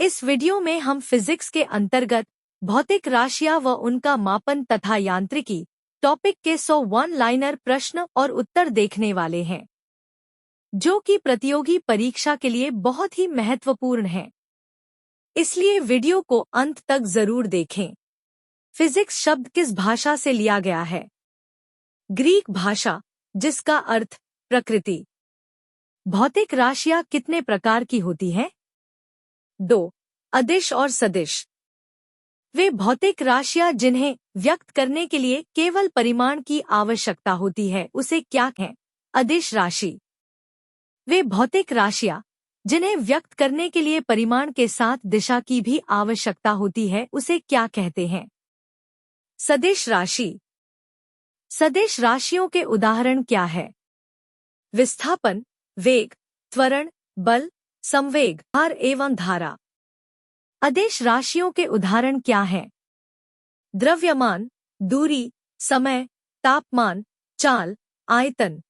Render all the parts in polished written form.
इस वीडियो में हम फिजिक्स के अंतर्गत भौतिक राशियां व उनका मापन तथा यांत्रिकी टॉपिक के 100 वन लाइनर प्रश्न और उत्तर देखने वाले हैं, जो कि प्रतियोगी परीक्षा के लिए बहुत ही महत्वपूर्ण है। इसलिए वीडियो को अंत तक जरूर देखें। फिजिक्स शब्द किस भाषा से लिया गया है? ग्रीक भाषा, जिसका अर्थ प्रकृति। भौतिक राशियां कितने प्रकार की होती हैं? 2. अदिश और सदिश। वे भौतिक राशियां जिन्हें व्यक्त करने के लिए केवल परिमाण की आवश्यकता होती है, उसे क्या कहें? अदिश राशि। वे भौतिक राशियां जिन्हें व्यक्त करने के लिए परिमाण के साथ दिशा की भी आवश्यकता होती है, उसे क्या कहते हैं? सदिश राशि। सदिश राशियों के उदाहरण क्या है? विस्थापन, वेग, त्वरण, बल, संवेग, भार एवं धारा। अदिश राशियों के उदाहरण क्या हैं? द्रव्यमान, दूरी, समय, तापमान, चाल, आयतन।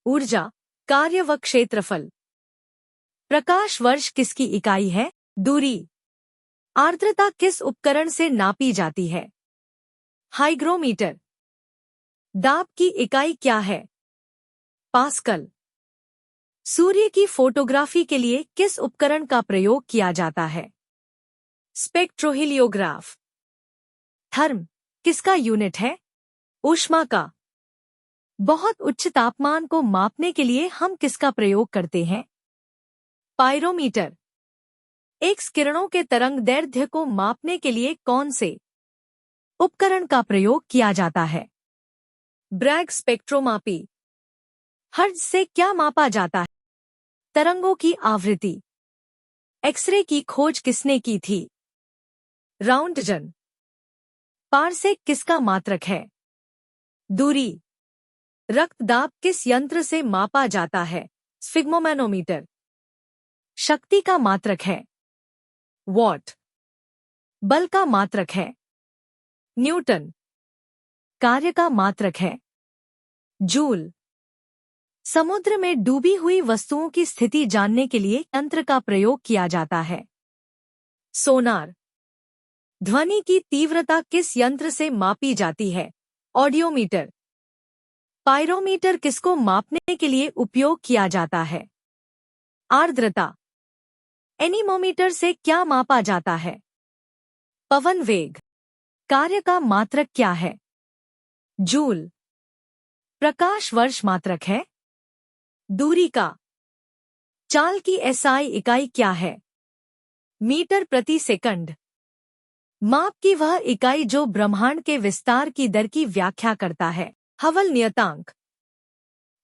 ऊर्जा, कार्य व क्षेत्रफल। प्रकाश वर्ष किसकी इकाई है? दूरी। आर्द्रता किस उपकरण से नापी जाती है? हाइग्रोमीटर। दाब की इकाई क्या है? पास्कल। सूर्य की फोटोग्राफी के लिए किस उपकरण का प्रयोग किया जाता है? स्पेक्ट्रोहीलियोग्राफ। थर्म किसका यूनिट है? ऊष्मा का। बहुत उच्च तापमान को मापने के लिए हम किसका प्रयोग करते हैं? पायरोमीटर। एक्स किरणों के तरंगदैर्ध्य को मापने के लिए कौन से उपकरण का प्रयोग किया जाता है? ब्रैग स्पेक्ट्रोमापी। हर्ट्ज से क्या मापा जाता है? तरंगों की आवृत्ति। एक्सरे की खोज किसने की थी? राउंटजन। पारसेक किसका मात्रक है? दूरी। रक्तदाब किस यंत्र से मापा जाता है? स्फिग्मोमैनोमीटर। शक्ति का मात्रक है? वॉट। बल का मात्रक है? न्यूटन। कार्य का मात्रक है? जूल। समुद्र में डूबी हुई वस्तुओं की स्थिति जानने के लिए यंत्र का प्रयोग किया जाता है? सोनार। ध्वनि की तीव्रता किस यंत्र से मापी जाती है? ऑडियोमीटर। पायरोमीटर किसको मापने के लिए उपयोग किया जाता है? आर्द्रता। एनीमोमीटर से क्या मापा जाता है? पवन वेग। कार्य का मात्रक क्या है? जूल। प्रकाश वर्ष मात्रक है? दूरी का। चाल की एसआई इकाई क्या है? मीटर प्रति सेकंड। माप की वह इकाई जो ब्रह्मांड के विस्तार की दर की व्याख्या करता है? हबल नियतांक।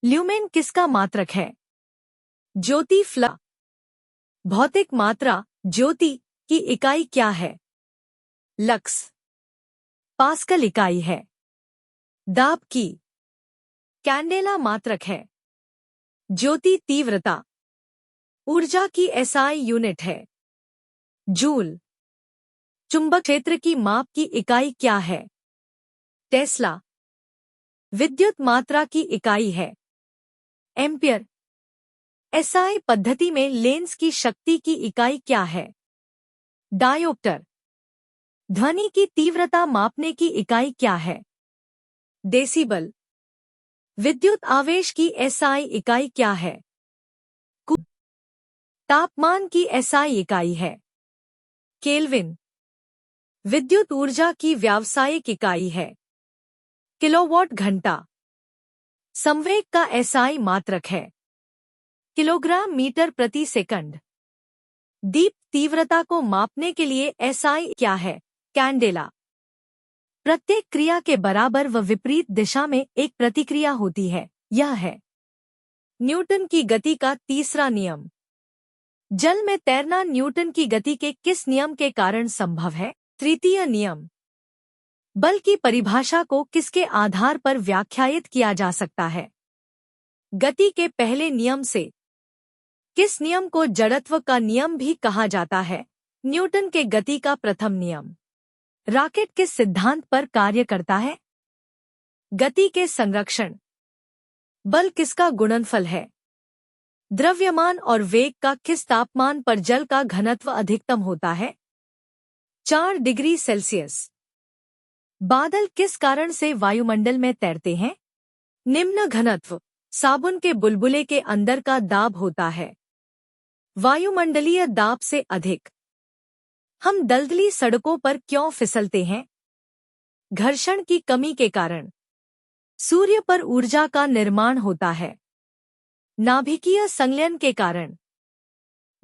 ल्यूमेन किसका मात्रक है? ज्योति फ्ला। भौतिक मात्रा ज्योति की इकाई क्या है? लक्स। पास्कल इकाई है? दाब की। कैंडेला मात्रक है? ज्योति तीव्रता। ऊर्जा की एसआई यूनिट है? जूल। चुंबक क्षेत्र की माप की इकाई क्या है? टेस्ला। विद्युत मात्रा की इकाई है? एम्पियर। एसआई पद्धति में लेंस की शक्ति की इकाई क्या है? डायोप्टर। ध्वनि की तीव्रता मापने की इकाई क्या है? डेसिबल। विद्युत आवेश की एसआई इकाई क्या है? कूलम। तापमान की एसआई इकाई है? केल्विन। विद्युत ऊर्जा की व्यावसायिक इकाई है? किलोवाट घंटा। संवेग का एसआई मात्रक है? किलोग्राम मीटर प्रति सेकंड। दीप तीव्रता को मापने के लिए एसआई क्या है? कैंडेला। प्रत्येक क्रिया के बराबर व विपरीत दिशा में एक प्रतिक्रिया होती है, यह है न्यूटन की गति का तीसरा नियम। जल में तैरना न्यूटन की गति के किस नियम के कारण संभव है? तृतीय नियम। बल की परिभाषा को किसके आधार पर व्याख्यायित किया जा सकता है? गति के पहले नियम से। किस नियम को जड़त्व का नियम भी कहा जाता है? न्यूटन के गति का प्रथम नियम। रॉकेट किस सिद्धांत पर कार्य करता है? गति के संरक्षण। बल किसका गुणनफल है? द्रव्यमान और वेग का किस तापमान पर जल का घनत्व अधिकतम होता है? 4 डिग्री सेल्सियस। बादल किस कारण से वायुमंडल में तैरते हैं? निम्न घनत्व। साबुन के बुलबुले के अंदर का दाब होता है वायुमंडलीय दाब से अधिक। हम दलदली सड़कों पर क्यों फिसलते हैं? घर्षण की कमी के कारण। सूर्य पर ऊर्जा का निर्माण होता है नाभिकीय संलयन के कारण।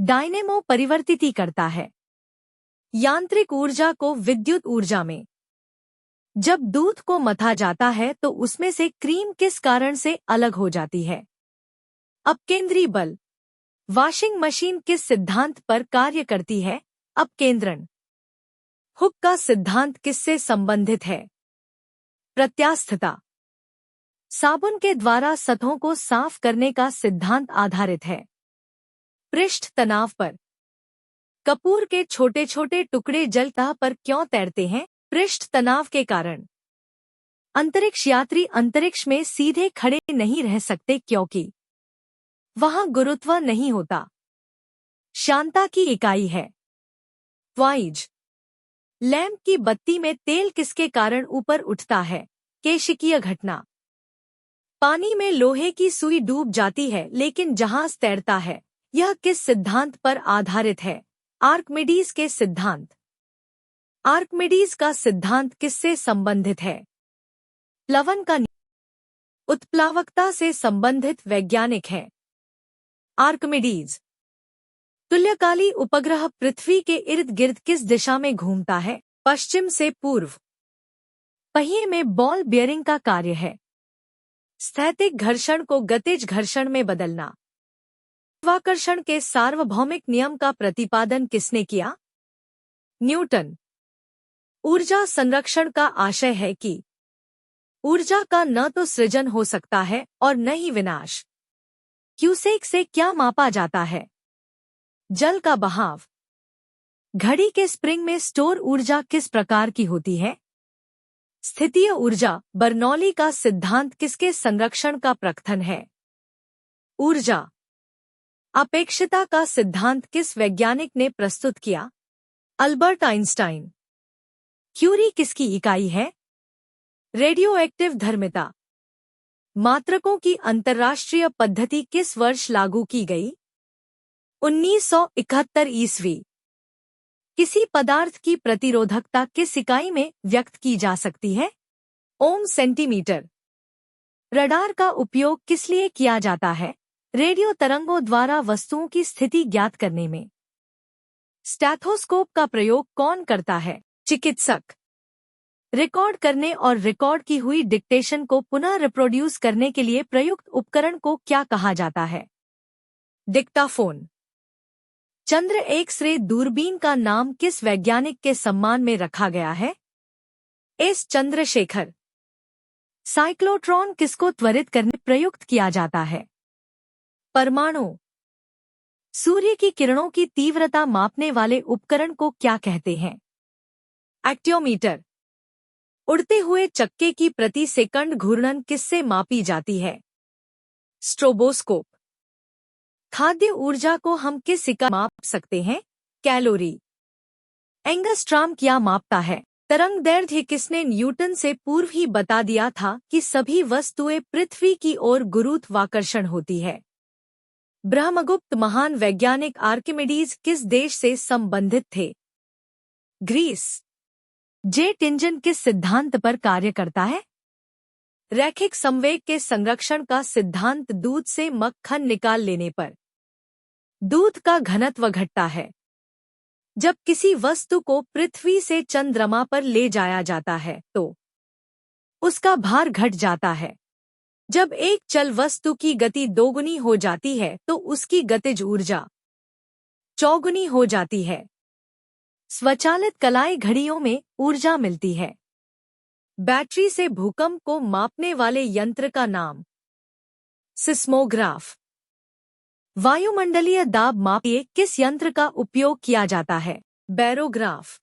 डायनेमो परिवर्तित करता है यांत्रिक ऊर्जा को विद्युत ऊर्जा में। जब दूध को मथा जाता है तो उसमें से क्रीम किस कारण से अलग हो जाती है? अपकेंद्री बल। वॉशिंग मशीन किस सिद्धांत पर कार्य करती है? अपकेंद्रण। हुक का सिद्धांत किससे संबंधित है? प्रत्यास्थता। साबुन के द्वारा सतहों को साफ करने का सिद्धांत आधारित है पृष्ठ तनाव पर। कपूर के छोटे छोटे टुकड़े जल सतह पर क्यों तैरते हैं? पृष्ठ तनाव के कारण। अंतरिक्ष यात्री अंतरिक्ष में सीधे खड़े नहीं रह सकते क्योंकि वहां गुरुत्व नहीं होता। शांता की इकाई है वाइज। लैंप की बत्ती में तेल किसके कारण ऊपर उठता है? केशिकीय घटना। पानी में लोहे की सुई डूब जाती है लेकिन जहाज तैरता है, यह किस सिद्धांत पर आधारित है? आर्किमिडीज के सिद्धांत। आर्किमिडीज का सिद्धांत किससे संबंधित है? प्लवन का नियम। उत्प्लावकता से संबंधित वैज्ञानिक है आर्किमिडीज। तुल्यकाली उपग्रह पृथ्वी के इर्द गिर्द किस दिशा में घूमता है? पश्चिम से पूर्व। पहिए में बॉल बियरिंग का कार्य है स्थैतिक घर्षण को गतिज घर्षण में बदलना। गुरुत्वाकर्षण के सार्वभौमिक नियम का प्रतिपादन किसने किया? न्यूटन। ऊर्जा संरक्षण का आशय है कि ऊर्जा का न तो सृजन हो सकता है और न ही विनाश। क्यूसेक से क्या मापा जाता है? जल का बहाव। घड़ी के स्प्रिंग में स्टोर ऊर्जा किस प्रकार की होती है? स्थितीय ऊर्जा। बर्नौली का सिद्धांत किसके संरक्षण का प्रकथन है? ऊर्जा। अपेक्षिता का सिद्धांत किस वैज्ञानिक ने प्रस्तुत किया? Albert Einstein. क्यूरी किसकी इकाई है? रेडियोएक्टिव धर्मिता। मात्रकों की अंतर्राष्ट्रीय पद्धति किस वर्ष लागू की गई? 1971 ईस्वी। किसी पदार्थ की प्रतिरोधकता किस इकाई में व्यक्त की जा सकती है? ओम सेंटीमीटर। रडार का उपयोग किस लिए किया जाता है? रेडियो तरंगों द्वारा वस्तुओं की स्थिति ज्ञात करने में। स्टैथोस्कोप का प्रयोग कौन करता है? चिकित्सक। रिकॉर्ड करने और रिकॉर्ड की हुई डिक्टेशन को पुनः रिप्रोड्यूस करने के लिए प्रयुक्त उपकरण को क्या कहा जाता है? डिक्टाफोन। चंद्र एक्स-रे दूरबीन का नाम किस वैज्ञानिक के सम्मान में रखा गया है? एस चंद्रशेखर। साइक्लोट्रॉन किसको त्वरित करने प्रयुक्त किया जाता है? परमाणु। सूर्य की किरणों की तीव्रता मापने वाले उपकरण को क्या कहते हैं? एक्टियोमीटर। उड़ते हुए चक्के की प्रति सेकंड घूर्णन किससे मापी जाती है? स्ट्रोबोस्कोप। खाद्य ऊर्जा को हम किस इकाई माप सकते हैं? कैलोरी। एंगस्ट्राम क्या मापता है? तरंगदैर्घ्य। किसने न्यूटन से पूर्व ही बता दिया था कि सभी वस्तुएं पृथ्वी की ओर गुरुत्वाकर्षण होती है? ब्रह्मगुप्त। महान वैज्ञानिक आर्किमिडीज किस देश से संबंधित थे? ग्रीस। जेट इंजन किस सिद्धांत पर कार्य करता है? रैखिक संवेग के संरक्षण का सिद्धांत। दूध से मक्खन निकाल लेने पर दूध का घनत्व घटता है। जब किसी वस्तु को पृथ्वी से चंद्रमा पर ले जाया जाता है तो उसका भार घट जाता है। जब एक चल वस्तु की गति दोगुनी हो जाती है तो उसकी गतिज ऊर्जा चौगुनी हो जाती है। स्वचालित कलाई घड़ियों में ऊर्जा मिलती है। बैटरी से भूकंप को मापने वाले यंत्र का नाम? सिस्मोग्राफ। वायुमंडलीय दाब मापने किस यंत्र का उपयोग किया जाता है? बैरोग्राफ।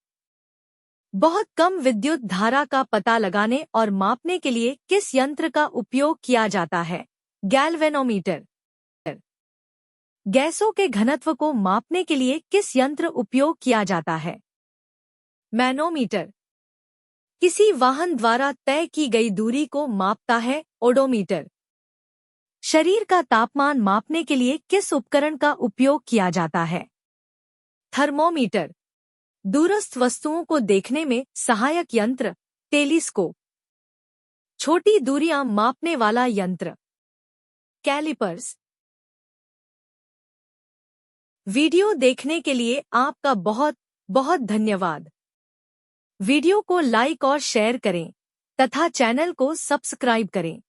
बहुत कम विद्युत धारा का पता लगाने और मापने के लिए किस यंत्र का उपयोग किया जाता है? गैल्वेनोमीटर। गैसों के घनत्व को मापने के लिए किस यंत्र उपयोग किया जाता है? मैनोमीटर। किसी वाहन द्वारा तय की गई दूरी को मापता है ओडोमीटर। शरीर का तापमान मापने के लिए किस उपकरण का उपयोग किया जाता है? थर्मोमीटर। दूरस्थ वस्तुओं को देखने में सहायक यंत्र टेलीस्कोप। छोटी दूरियां मापने वाला यंत्र कैलिपर्स। वीडियो देखने के लिए आपका बहुत बहुत धन्यवाद। वीडियो को लाइक और शेयर करें तथा चैनल को सब्सक्राइब करें।